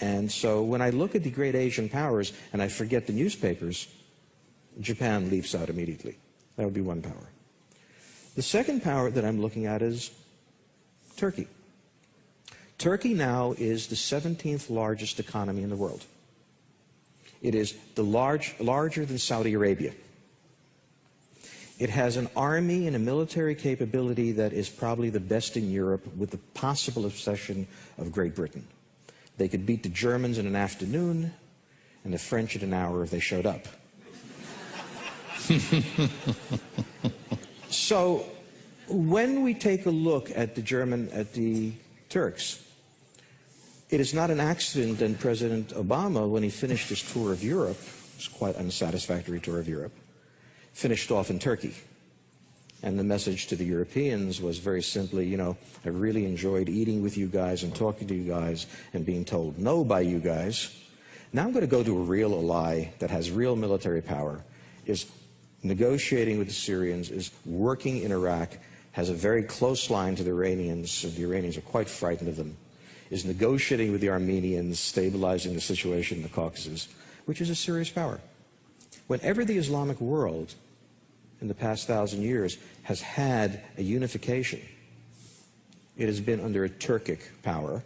And so when I look at the great Asian powers and I forget the newspapers, Japan leaps out immediately. That would be one power. The second power that I'm looking at is Turkey. Turkey now is the 17th largest economy in the world. It is larger than Saudi Arabia. It has an army and a military capability that is probably the best in Europe, with the possible exception of Great Britain. They could beat the Germans in an afternoon and the French in an hour if they showed up. So when we take a look at the Turks, it is not an accident that President Obama, when he finished his tour of Europe, it was quite an unsatisfactory tour of Europe, finished off in Turkey. And the message to the Europeans was very simply, you know, I really enjoyed eating with you guys and talking to you guys and being told no by you guys. Now I'm going to go to a real ally that has real military power, is negotiating with the Syrians, is working in Iraq, has a very close line to the Iranians, and the Iranians are quite frightened of them, is negotiating with the Armenians, stabilizing the situation in the Caucasus, which is a serious power. Whenever the Islamic world in the past 1,000 years has had a unification, it has been under a Turkic power,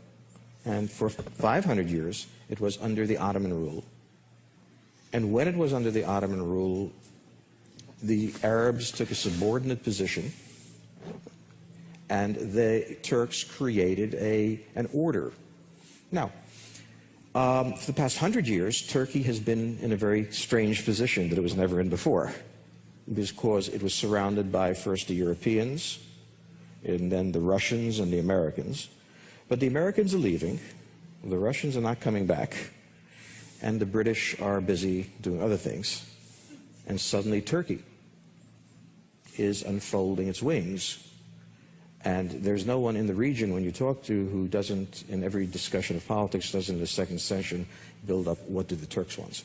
and for 500 years it was under the Ottoman rule. And when it was under the Ottoman rule, the Arabs took a subordinate position, and the Turks created an order. Now, for the past 100 years, Turkey has been in a very strange position that it was never in before, because it was surrounded by first the Europeans, and then the Russians and the Americans. But the Americans are leaving, the Russians are not coming back, and the British are busy doing other things. And suddenly Turkey is unfolding its wings. And there's no one in the region when you talk to who doesn't, in every discussion of politics, doesn't in the second session build up, what do the Turks want?